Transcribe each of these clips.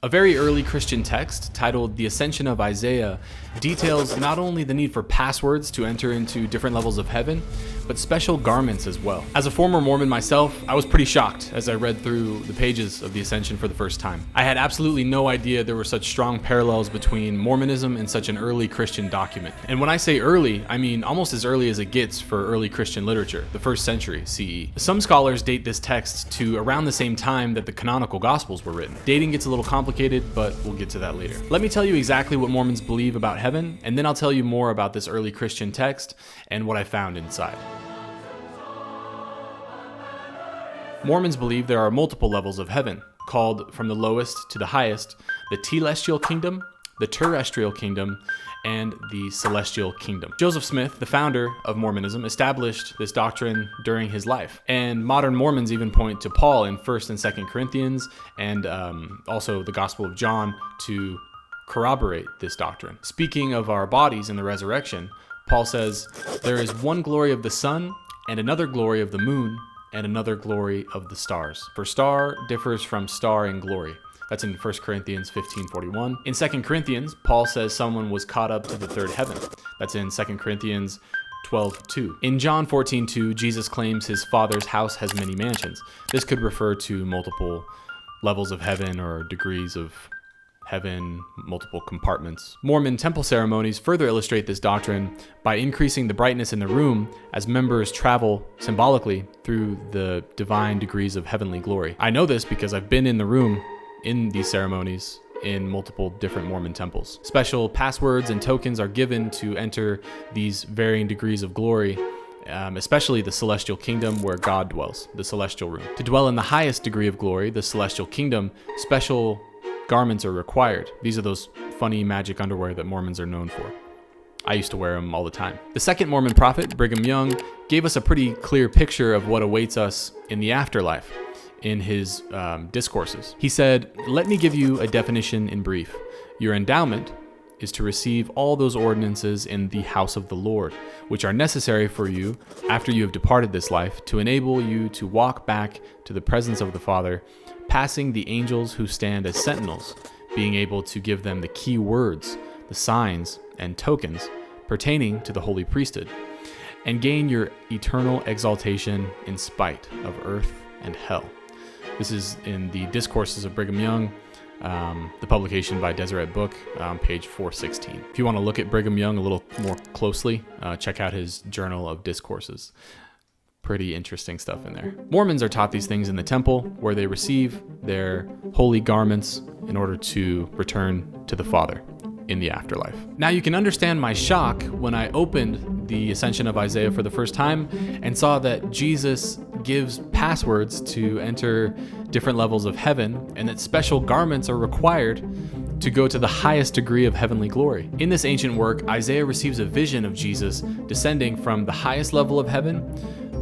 A very early Christian text titled The Ascension of Isaiah details not only the need for passwords to enter into different levels of heaven, but special garments as well. As a former Mormon myself, I was pretty shocked as I read through the pages of the Ascension for the first time. I had absolutely no idea there were such strong parallels between Mormonism and such an early Christian document. And when I say early, I mean almost as early as it gets for early Christian literature, the 1st century CE. Some scholars date this text to around the same time that the canonical Gospels were written. Dating gets a little complicated, but we'll get to that later. Let me tell you exactly what Mormons believe about heaven, and then I'll tell you more about this early Christian text and what I found inside. Mormons believe there are multiple levels of heaven, called from the lowest to the highest, the telestial kingdom, the terrestrial kingdom, and the celestial kingdom. Joseph Smith, the founder of Mormonism, established this doctrine during his life. And modern Mormons even point to Paul in 1st and 2nd Corinthians and also the Gospel of John to corroborate this doctrine. Speaking of our bodies in the resurrection, Paul says, "There is one glory of the sun, and another glory of the moon, and another glory of the stars. For star differs from star in glory." That's in 1 Corinthians 15:41. In 2 Corinthians, Paul says someone was caught up to the third heaven. That's in 2 Corinthians 12:2. In John 14:2, Jesus claims his Father's house has many mansions. This could refer to multiple levels of heaven or degrees of heaven, multiple compartments. Mormon temple ceremonies further illustrate this doctrine by increasing the brightness in the room as members travel symbolically through the divine degrees of heavenly glory. I know this because I've been in the room in these ceremonies in multiple different Mormon temples. Special passwords and tokens are given to enter these varying degrees of glory, especially the celestial kingdom where God dwells, the celestial room. To dwell in the highest degree of glory, the celestial kingdom, special garments are required. These are those funny magic underwear that Mormons are known for. I used to wear them all the time. The second Mormon prophet, Brigham Young, gave us a pretty clear picture of what awaits us in the afterlife in his Discourses. He said, "Let me give you a definition in brief. Your endowment is to receive all those ordinances in the house of the Lord, which are necessary for you after you have departed this life, to enable you to walk back to the presence of the Father, passing the angels who stand as sentinels, being able to give them the key words, the signs, and tokens pertaining to the holy priesthood, and gain your eternal exaltation in spite of earth and hell." This is in the Discourses of Brigham Young, the publication by Deseret book, page 416. If you want to look at Brigham Young a little more closely, check out his Journal of Discourses. Pretty interesting stuff in there. Mormons are taught these things in the temple, where they receive their holy garments in order to return to the Father in the afterlife. Now you can understand my shock when I opened the Ascension of Isaiah for the first time and saw that Jesus gives passwords to enter different levels of heaven, and that special garments are required to go to the highest degree of heavenly glory. In this ancient work, Isaiah receives a vision of Jesus descending from the highest level of heaven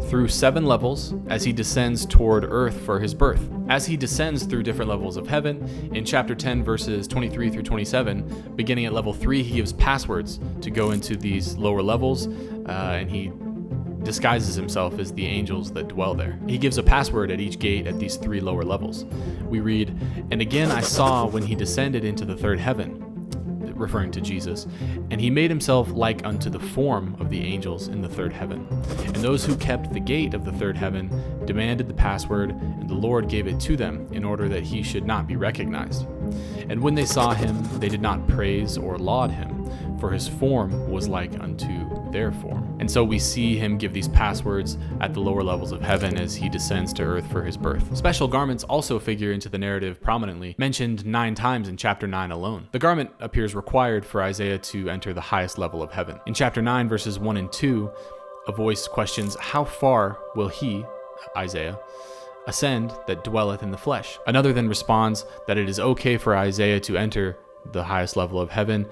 through 7 levels as he descends toward earth for his birth. As he descends through different levels of heaven, in chapter 10, verses 23 through 27, beginning at level 3, he gives passwords to go into these lower levels, and he disguises himself as the angels that dwell there. He gives a password at each gate at these 3 lower levels. We read, "And again I saw when he descended into the third heaven," referring to Jesus, "and he made himself like unto the form of the angels in the third heaven. And those who kept the gate of the third heaven demanded the password, and the Lord gave it to them in order that he should not be recognized. And when they saw him, they did not praise or laud him, for his form was like unto their form." And so we see him give these passwords at the lower levels of heaven as he descends to earth for his birth. Special garments also figure into the narrative prominently, mentioned 9 times in chapter 9 alone. The garment appears required for Isaiah to enter the highest level of heaven. In chapter 9, verses 1 and 2, a voice questions, "How far will he," Isaiah, "ascend that dwelleth in the flesh?" Another then responds that it is okay for Isaiah to enter the highest level of heaven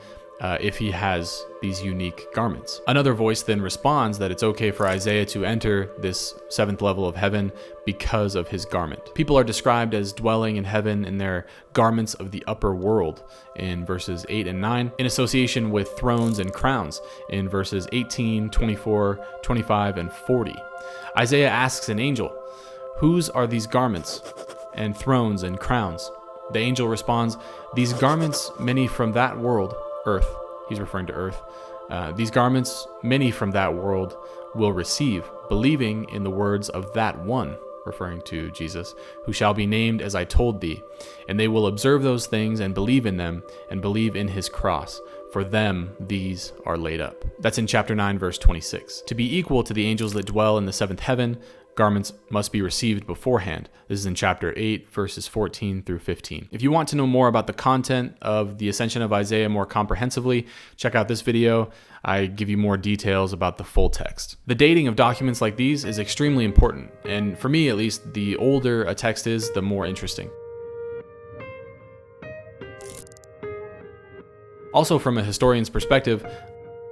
if he has these unique garments. Another voice then responds that it's okay for Isaiah to enter this 7th level of heaven because of his garment. People are described as dwelling in heaven in their garments of the upper world in verses 8 and 9, in association with thrones and crowns in verses 18, 24, 25, and 40. Isaiah asks an angel, "Whose are these garments and thrones and crowns?" The angel responds, "These garments, many from that world," earth, he's referring to earth, "these garments, many from that world will receive, believing in the words of that one," referring to Jesus, "who shall be named as I told thee. And they will observe those things and believe in them and believe in his cross. For them, these are laid up." That's in chapter 9, verse 26. To be equal to the angels that dwell in the seventh heaven, garments must be received beforehand. This is in chapter 8, verses 14 through 15. If you want to know more about the content of the Ascension of Isaiah more comprehensively, check out this video. I give you more details about the full text. The dating of documents like these is extremely important, and for me at least, the older a text is, the more interesting. Also, from a historian's perspective,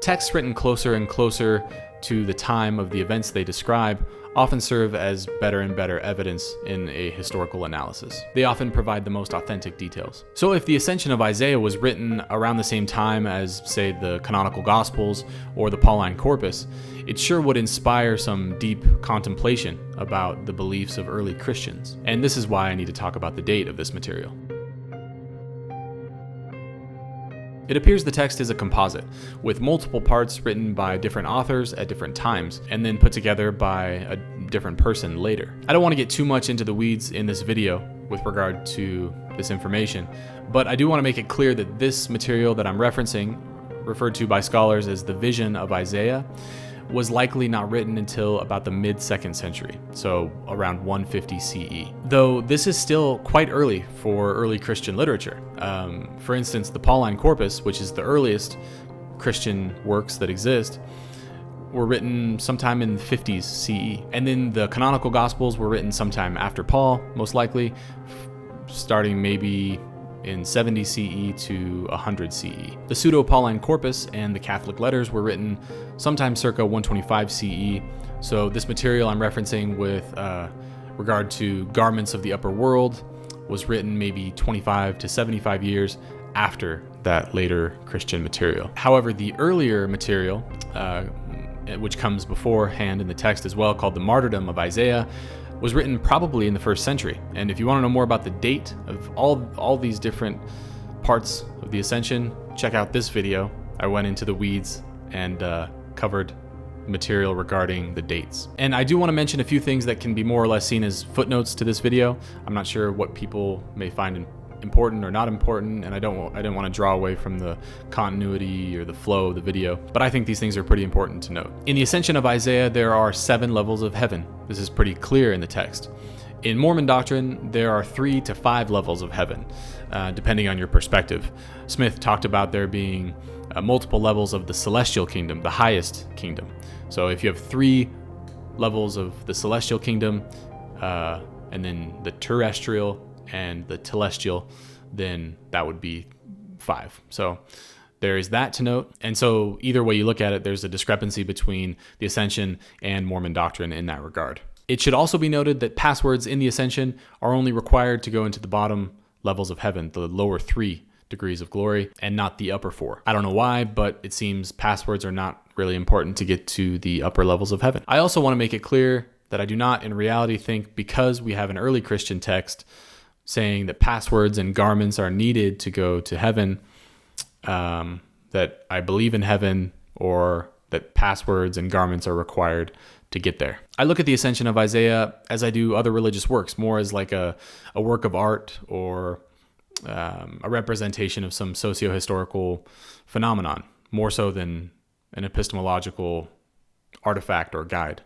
texts written closer and closer to the time of the events they describe often serve as better and better evidence in a historical analysis. They often provide the most authentic details. So if the Ascension of Isaiah was written around the same time as, say, the canonical Gospels or the Pauline corpus, it sure would inspire some deep contemplation about the beliefs of early Christians. And this is why I need to talk about the date of this material. It appears the text is a composite, with multiple parts written by different authors at different times, and then put together by a different person later. I don't want to get too much into the weeds in this video with regard to this information, but I do want to make it clear that this material that I'm referencing, referred to by scholars as the Vision of Isaiah, was likely not written until about the mid-2nd century, so around 150 CE. Though this is still quite early for early Christian literature. For instance, the Pauline corpus, which is the earliest Christian works that exist, were written sometime in the 50s CE. And then the canonical Gospels were written sometime after Paul, most likely, starting maybe in 70 CE to 100 CE. The Pseudo-Pauline corpus and the Catholic letters were written sometime circa 125 CE, so this material I'm referencing with regard to garments of the upper world was written maybe 25 to 75 years after that later Christian material. However, the earlier material, which comes beforehand in the text as well, called the Martyrdom of Isaiah, was written probably in the 1st century. And if you want to know more about the date of all these different parts of the Ascension, check out this video. I went into the weeds and covered material regarding the dates. And I do want to mention a few things that can be more or less seen as footnotes to this video. I'm not sure what people may find important or not important, and I didn't want to draw away from the continuity or the flow of the video, but I think these things are pretty important to note. In the Ascension of Isaiah, there are 7 levels of heaven. This is pretty clear in the text. In Mormon doctrine, there are 3 to 5 levels of heaven, depending on your perspective. Smith talked about there being multiple levels of the celestial kingdom, the highest kingdom. So if you have 3 levels of the celestial kingdom, and then the terrestrial and the telestial, then that would be 5. So there is that to note. And so either way you look at it, there's a discrepancy between the Ascension and Mormon doctrine in that regard. It should also be noted that passwords in the Ascension are only required to go into the bottom levels of heaven, the lower 3 degrees of glory, and not the upper 4. I don't know why, but it seems passwords are not really important to get to the upper levels of heaven. I also want to make it clear that I do not in reality think because we have an early Christian text saying that passwords and garments are needed to go to heaven, that I believe in heaven, or that passwords and garments are required to get there. I look at the Ascension of Isaiah as I do other religious works, more as like a work of art or a representation of some socio-historical phenomenon, more so than an epistemological artifact or guide.